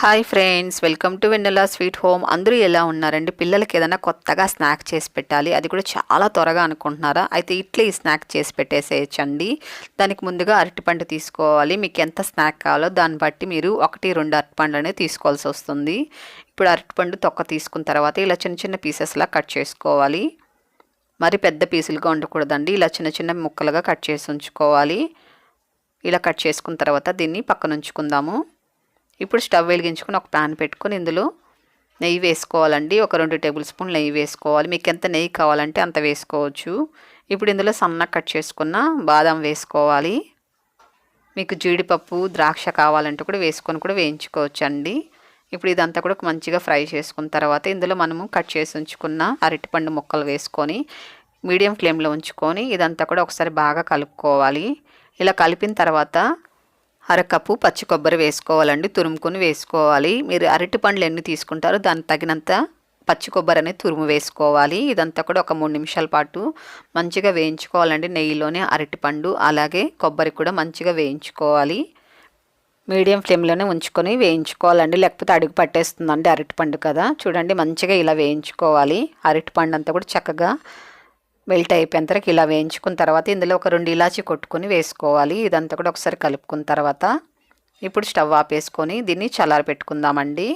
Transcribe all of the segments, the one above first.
Hi friends, welcome to Vennela sweet home. అందరూ ఎలా ఉన్నారండి? పిల్లలకి ఏదైనా కొత్తగా స్నాక్ చేసి పెట్టాలి, అది కూడా చాలా త్వరగా అనుకుంటున్నారా? అయితే ఇట్లా ఈ స్నాక్ చేసి పెట్టేసేయచ్చండి. దానికి ముందుగా అరటిపండు తీసుకోవాలి. మీకు ఎంత స్నాక్ కావాలో దాన్ని బట్టి మీరు 1-2 అరటిపండు అనేది తీసుకోవాల్సి వస్తుంది. ఇప్పుడు అరటిపండు తొక్క తీసుకున్న తర్వాత ఇలా చిన్న చిన్న పీసెస్లా కట్ చేసుకోవాలి. మరి పెద్ద పీసులుగా ఉండకూడదండి, ఇలా చిన్న చిన్న ముక్కలుగా కట్ చేసి ఉంచుకోవాలి. ఇలా కట్ చేసుకున్న తర్వాత దీన్ని పక్కన ఉంచుకుందాము. ఇప్పుడు స్టవ్ వెలిగించుకొని ఒక ప్యాన్ పెట్టుకొని ఇందులో నెయ్యి వేసుకోవాలండి. ఒక 2 టేబుల్ స్పూన్ నెయ్యి వేసుకోవాలి. మీకు ఎంత నెయ్యి కావాలంటే అంత వేసుకోవచ్చు. ఇప్పుడు ఇందులో సన్నగా కట్ చేసుకున్న బాదం వేసుకోవాలి. మీకు జీడిపప్పు, ద్రాక్ష కావాలంటే కూడా వేసుకొని కూడా వేయించుకోవచ్చు అండి. ఇప్పుడు ఇదంతా కూడా మంచిగా ఫ్రై చేసుకున్న తర్వాత ఇందులో మనము కట్ చేసి ఉంచుకున్న అరటిపండు ముక్కలు వేసుకొని మీడియం ఫ్లేమ్లో ఉంచుకొని ఇదంతా కూడా ఒకసారి బాగా కలుపుకోవాలి. ఇలా కలిపిన తర్వాత అరకప్పు పచ్చి కొబ్బరి వేసుకోవాలండి, తురుముకొని వేసుకోవాలి. మీరు అరటిపండ్లు ఎన్ని తీసుకుంటారో దానికి తగినంత పచ్చి కొబ్బరి అనేది తురుము వేసుకోవాలి. ఇదంతా కూడా ఒక 3 నిమిషాల పాటు మంచిగా వేయించుకోవాలండి. నెయ్యిలోనే అరటిపండు అలాగే కొబ్బరి కూడా మంచిగా వేయించుకోవాలి. మీడియం ఫ్లేమ్లోనే ఉంచుకొని వేయించుకోవాలండి, లేకపోతే అడుగు పట్టేస్తుందండి అరటిపండు కదా. చూడండి మంచిగా ఇలా వేయించుకోవాలి. అరటిపండు అంతా కూడా చక్కగా మెల్ట్ అయిపోయిన తర్వాత ఇలా వేయించుకున్న తర్వాత ఇందులో ఒక 2 ఇలాచీ కొట్టుకొని వేసుకోవాలి. ఇదంతా కూడా ఒకసారి కలుపుకున్న తర్వాత ఇప్పుడు స్టవ్ ఆపేసుకొని దీన్ని చల్లారి పెట్టుకుందామండి.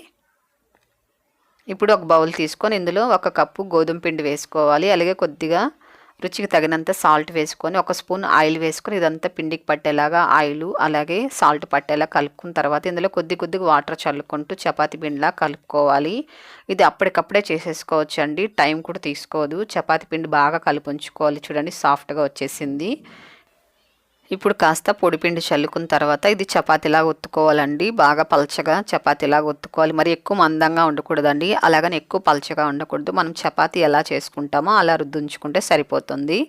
ఇప్పుడు ఒక బౌల్ తీసుకొని ఇందులో 1 కప్పు గోధుమ పిండి వేసుకోవాలి. అలాగే కొద్దిగా రుచికి తగినంత సాల్ట్ వేసుకొని 1 స్పూన్ ఆయిల్ వేసుకొని ఇదంతా పిండికి పట్టేలాగా ఆయిల్ అలాగే సాల్ట్ పట్టేలా కలుపుకున్న తర్వాత ఇందులో కొద్దిగా వాటర్ చల్లుకుంటూ చపాతీ పిండిలా కలుపుకోవాలి. ఇది అప్పటికప్పుడే చేసేసుకోవచ్చు అండి, టైం కూడా తీసుకోదు. చపాతీ పిండి బాగా కలిపి ఉంచుకోవాలి. చూడండి సాఫ్ట్గా వచ్చేసింది. ఇప్పుడు కాస్త పొడిపిండి చల్లుకున్న తర్వాత ఇది చపాతీలాగా ఒత్తుకోవాలండి. బాగా పలచగా చపాతీలాగా ఒత్తుకోవాలి. మరి ఎక్కువ మందంగా ఉండకూడదండి, అలాగని ఎక్కువ పలచగా ఉండకూడదు. మనం చపాతీ ఎలా చేసుకుంటామో అలా రుద్దుంచుకుంటే సరిపోతుంది.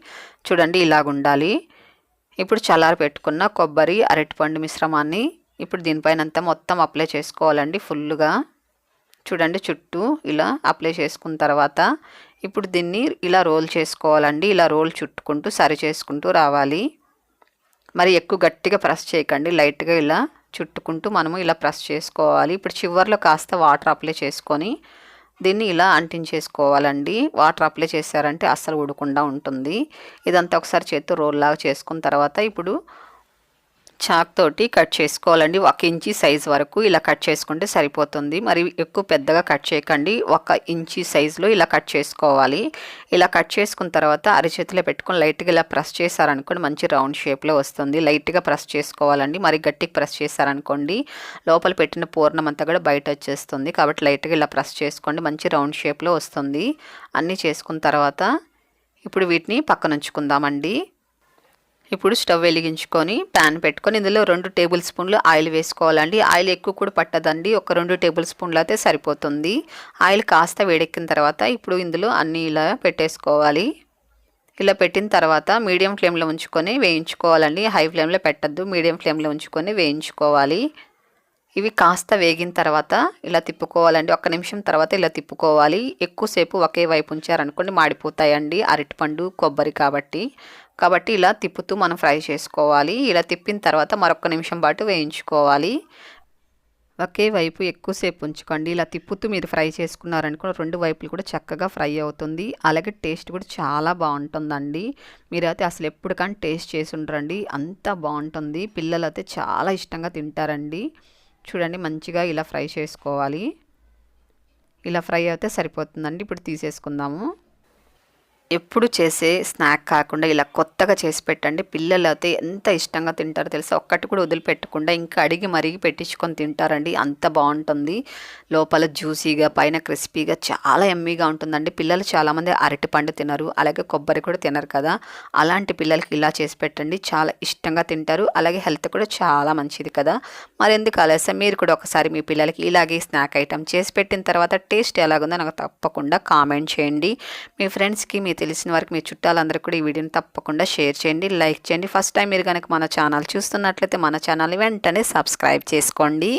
చూడండి ఇలాగ ఉండాలి. ఇప్పుడు చల్లారి పెట్టుకున్న కొబ్బరి అరటిపండు మిశ్రమాన్ని ఇప్పుడు దీనిపైన అంతా మొత్తం అప్లై చేసుకోవాలండి ఫుల్గా. చూడండి చుట్టూ ఇలా అప్లై చేసుకున్న తర్వాత ఇప్పుడు దీన్ని ఇలా రోల్ చేసుకోవాలండి. ఇలా రోల్ చుట్టుకుంటూ సరి చేసుకుంటూ రావాలి. మరి ఎక్కువ గట్టిగా ప్రెస్ చేయకండి, లైట్గా ఇలా చుట్టుకుంటూ మనము ఇలా ప్రెస్ చేసుకోవాలి. ఇప్పుడు చివర్లో కాస్త వాటర్ అప్లై చేసుకొని దీన్ని ఇలా అంటించేసుకోవాలండి. వాటర్ అప్లై చేశారంటే అస్సలు ఉడకుండా ఉంటుంది. ఇదంతా ఒకసారి చేత్తో రోల్ లాగా చేసుకున్న తర్వాత ఇప్పుడు చాక్ తోటి కట్ చేసుకోవాలండి. 1 ఇంచీ సైజ్ వరకు ఇలా కట్ చేసుకుంటే సరిపోతుంది. మరి ఎక్కువ పెద్దగా కట్ చేయకండి, 1 ఇంచీ సైజులో ఇలా కట్ చేసుకోవాలి. ఇలా కట్ చేసుకున్న తర్వాత అరిచేతిలో పెట్టుకొని లైట్గా ఇలా ప్రెస్ చేశారనుకోండి మంచి రౌండ్ షేప్లో వస్తుంది. లైట్గా ప్రెస్ చేసుకోవాలండి, మరి గట్టిగా ప్రెస్ చేశారనుకోండి లోపల పెట్టిన పూర్ణం అంతా కూడా బయట వచ్చేస్తుంది. కాబట్టి లైట్గా ఇలా ప్రెస్ చేసుకోండి, మంచి రౌండ్ షేప్లో వస్తుంది. అన్నీ చేసుకున్న తర్వాత ఇప్పుడు వీటిని పక్కన ఉంచుకుందామండి. ఇప్పుడు స్టవ్ వెలిగించుకొని ప్యాన్ పెట్టుకొని ఇందులో 2 టేబుల్ స్పూన్లు ఆయిల్ వేసుకోవాలండి. ఆయిల్ ఎక్కువ కూడా పట్టదండి, ఒక 2 టేబుల్ స్పూన్లు అయితే సరిపోతుంది. ఆయిల్ కాస్త వేడెక్కిన తర్వాత ఇప్పుడు ఇందులో అన్నీ ఇలా పెట్టేసుకోవాలి. ఇలా పెట్టిన తర్వాత మీడియం ఫ్లేమ్లో ఉంచుకొని వేయించుకోవాలండి. హై ఫ్లేమ్లో పెట్టద్దు, మీడియం ఫ్లేమ్లో ఉంచుకొని వేయించుకోవాలి. ఇవి కాస్త వేగిన తర్వాత ఇలా తిప్పుకోవాలండి. 1 నిమిషం తర్వాత ఇలా తిప్పుకోవాలి. ఎక్కువసేపు ఒకే వైపు ఉంచారనుకోండి మాడిపోతాయండి, అరటిపండు కొబ్బరి కాబట్టి ఇలా తిప్పుతూ మనం ఫ్రై చేసుకోవాలి. ఇలా తిప్పిన తర్వాత మరొక నిమిషం పాటు వేయించుకోవాలి. ఒకే వైపు ఎక్కువసేపు ఉంచుకోండి. ఇలా తిప్పుతూ మీరు ఫ్రై చేసుకున్నారనుకో 2 వైపులు కూడా చక్కగా ఫ్రై అవుతుంది. అలాగే టేస్ట్ కూడా చాలా బాగుంటుందండి. మీరైతే అసలు ఎప్పుడు కానీ టేస్ట్ చేసి ఉండరండి, అంత బాగుంటుంది. పిల్లలు అయితే చాలా ఇష్టంగా తింటారండి. చూడండి మంచిగా ఇలా ఫ్రై చేసుకోవాలి. ఇలా ఫ్రై అయితే సరిపోతుందండి. ఇప్పుడు తీసేసుకుందాము. ఎప్పుడు చేసే స్నాక్ కాకుండా ఇలా కొత్తగా చేసి పెట్టండి. పిల్లలు అయితే ఎంత ఇష్టంగా తింటారో తెలుసా, ఒక్కటి కూడా వదిలిపెట్టకుండా ఇంకా అడిగి మరిగి పెట్టించుకొని తింటారండి. అంత బాగుంటుంది. లోపల జ్యూసీగా పైన క్రిస్పీగా చాలా ఎమ్మీగా ఉంటుందండి. పిల్లలు చాలామంది అరటిపండు తినరు, అలాగే కొబ్బరి కూడా తినరు కదా. అలాంటి పిల్లలకి ఇలా చేసి పెట్టండి, చాలా ఇష్టంగా తింటారు. అలాగే హెల్త్ కూడా చాలా మంచిది కదా. మరెందుకు ఆలస్యం, మీరు కూడా ఒకసారి మీ పిల్లలకి ఇలాగే స్నాక్ ఐటమ్ చేసి పెట్టిన తర్వాత టేస్ట్ ఎలాగుందో నాకు తప్పకుండా కామెంట్ చేయండి. మీ ఫ్రెండ్స్కి, మీ తెలిసిన వారికి, మీ చుట్టాలందరికీ కూడా ఈ వీడియోని తప్పకుండా షేర్ చేయండి, లైక్ చేయండి. ఫస్ట్ టైం మీరు కనుక మన ఛానల్ చూస్తున్నట్లయితే మన ఛానల్ని వెంటనే సబ్స్క్రైబ్ చేసుకోండి.